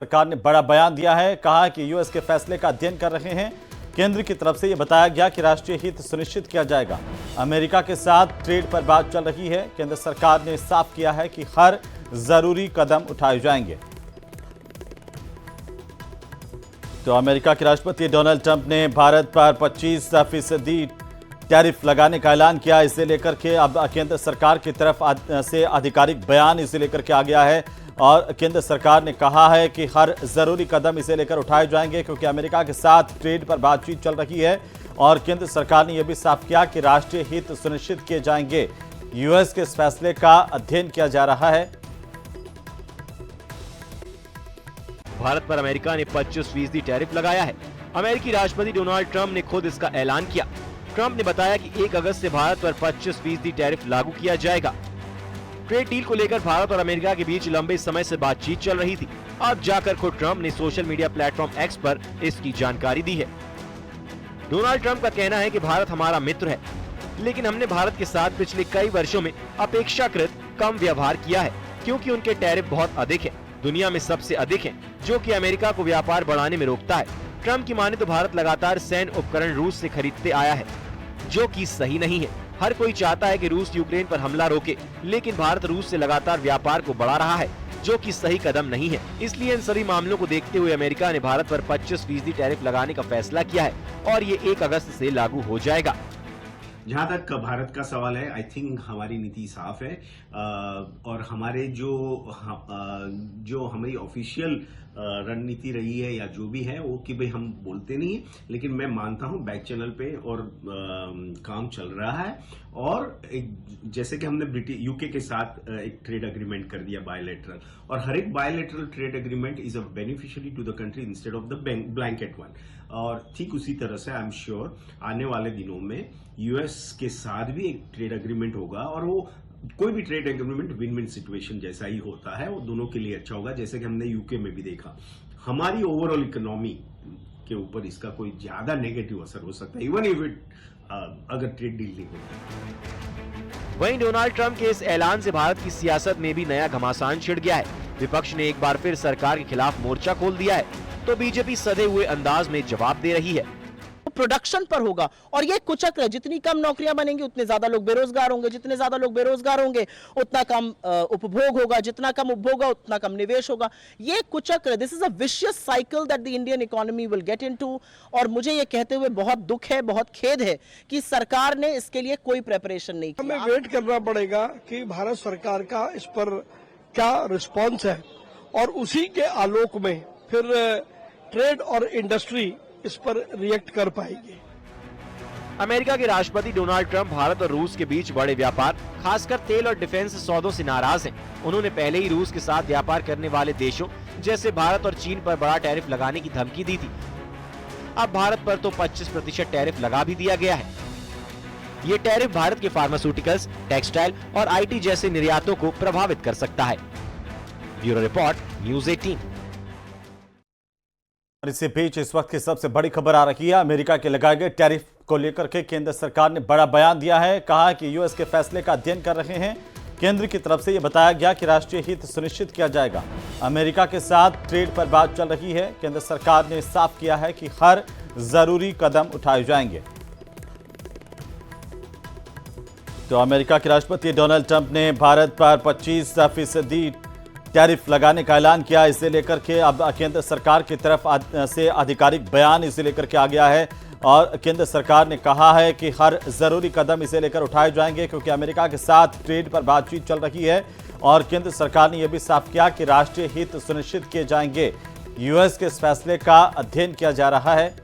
सरकार ने बड़ा बयान दिया है। कहा कि यूएस के फैसले का अध्ययन कर रहे हैं। केंद्र की तरफ से यह बताया गया कि राष्ट्रीय हित सुनिश्चित किया जाएगा। अमेरिका के साथ ट्रेड पर बात चल रही है। केंद्र सरकार ने साफ किया है कि हर जरूरी कदम उठाए जाएंगे। तो अमेरिका के राष्ट्रपति डोनाल्ड ट्रंप ने भारत पर 25% टैरिफ लगाने का ऐलान किया। इसे लेकर के अब केंद्र सरकार की तरफ से आधिकारिक बयान इसे लेकर के आ गया है और केंद्र सरकार ने कहा है कि हर जरूरी कदम इसे लेकर उठाए जाएंगे, क्योंकि अमेरिका के साथ ट्रेड पर बातचीत चल रही है। और केंद्र सरकार ने यह भी साफ किया कि राष्ट्रीय हित सुनिश्चित किए जाएंगे। यूएस के इस फैसले का अध्ययन किया जा रहा है। भारत पर अमेरिका ने 25% टैरिफ लगाया है। अमेरिकी राष्ट्रपति डोनाल्ड ट्रंप ने खुद इसका ऐलान किया। ट्रंप ने बताया कि 1 अगस्त से भारत पर 25% टैरिफ लागू किया जाएगा। ट्रेड डील को लेकर भारत और अमेरिका के बीच लंबे समय से बातचीत चल रही थी। अब जाकर खुद ट्रंप ने सोशल मीडिया प्लेटफॉर्म एक्स पर इसकी जानकारी दी है। डोनाल्ड ट्रंप का कहना है कि भारत हमारा मित्र है, लेकिन हमने भारत के साथ पिछले कई वर्षों में अपेक्षाकृत कम व्यवहार किया है, क्योंकि उनके टैरिफ बहुत अधिक है, दुनिया में सबसे अधिक है, जो कि अमेरिका को व्यापार बढ़ाने में रोकता है। ट्रंप की माने तो भारत लगातार सैन्य उपकरण रूस से खरीदते आया है, जो कि सही नहीं है। हर कोई चाहता है कि रूस यूक्रेन पर हमला रोके, लेकिन भारत रूस से लगातार व्यापार को बढ़ा रहा है, जो कि सही कदम नहीं है। इसलिए इन सभी मामलों को देखते हुए अमेरिका ने भारत पर 25% टैरिफ लगाने का फैसला किया है और ये 1 अगस्त से लागू हो जाएगा। जहां तक भारत का सवाल है, आई थिंक हमारी नीति साफ है और हमारे जो हमारी ऑफिशियल रणनीति रही है या जो भी है वो कि भाई हम बोलते नहीं है, लेकिन मैं मानता हूं बैक चैनल पे और काम चल रहा है। और जैसे कि हमने यूके के साथ एक ट्रेड एग्रीमेंट कर दिया बायलैटरल, और हर एक bilateral trade agreement is a beneficiary to the country instead of the blanket one. और ठीक उसी तरह से आई एम श्योर आने वाले दिनों में यूएस के साथ भी एक ट्रेड एग्रीमेंट होगा, और वो कोई भी trade agreement win win situation जैसा ही होता है, वो दोनों के लिए अच्छा होगा। जैसे कि हमने यूके में भी देखा, हमारी ओवरऑल इकोनॉमी के ऊपर इसका कोई ज्यादा नेगेटिव असर हो सकता है, इवन इफ इट अगर ट्रेड डील नहीं होता। वहीं डोनाल्ड ट्रंप के इस ऐलान से भारत की सियासत में भी नया घमासान छिड़ गया है। विपक्ष ने एक बार फिर सरकार के खिलाफ मोर्चा खोल दिया है, तो बीजेपी सधे हुए अंदाज में जवाब दे रही है। प्रोडक्शन पर होगा और ये कुचक्र, जितनी कम नौकरियां बनेंगी उतने ज्यादा लोग बेरोजगार होंगे, जितने ज्यादा लोग बेरोजगार होंगे उतना कम उपभोग होगा, जितना कम उपभोग होगा उतना कम निवेश होगा। ये कुचक्र, this is a vicious cycle that the Indian economy will get into. और मुझे ये कहते हुए बहुत दुख है, बहुत खेद है कि सरकार ने इसके लिए कोई प्रिपरेशन नहीं की। हमें वेट करना पड़ेगा कि भारत सरकार का इस पर क्या रिस्पॉन्स है, और उसी के आलोक में फिर ट्रेड और इंडस्ट्री इस पर रिएक्ट कर पाएगी। अमेरिका के राष्ट्रपति डोनाल्ड ट्रंप भारत और रूस के बीच बड़े व्यापार, खासकर तेल और डिफेंस सौदों से नाराज हैं। उन्होंने पहले ही रूस के साथ व्यापार करने वाले देशों जैसे भारत और चीन पर बड़ा टैरिफ लगाने की धमकी दी थी। अब भारत पर तो 25% टैरिफ लगा भी दिया गया है। ये टैरिफ भारत के फार्मास्यूटिकल्स, टेक्सटाइल और आईटी जैसे निर्यातों को प्रभावित कर सकता है। Bureau report, news 18। और इसी बीच इस वक्त की सबसे बड़ी खबर आ रही है। अमेरिका के लगाए गए टैरिफ को लेकर के केंद्र सरकार ने बड़ा बयान दिया है। कहा कि यूएस के फैसले का अध्ययन कर रहे हैं। केंद्र की तरफ से यह बताया गया कि राष्ट्रीय हित सुनिश्चित किया जाएगा। अमेरिका के साथ ट्रेड पर बात चल रही है। केंद्र सरकार ने साफ किया है कि हर जरूरी कदम उठाए जाएंगे। तो अमेरिका के राष्ट्रपति डोनाल्ड ट्रंप ने भारत पर 25% टैरिफ लगाने का ऐलान किया। इसे लेकर के अब केंद्र सरकार की तरफ से आधिकारिक बयान इसे लेकर के आ गया है और केंद्र सरकार ने कहा है कि हर जरूरी कदम इसे लेकर उठाए जाएंगे, क्योंकि अमेरिका के साथ ट्रेड पर बातचीत चल रही है। और केंद्र सरकार ने यह भी साफ किया कि राष्ट्रीय हित सुनिश्चित किए जाएंगे। यूएस के इस फैसले का अध्ययन किया जा रहा है।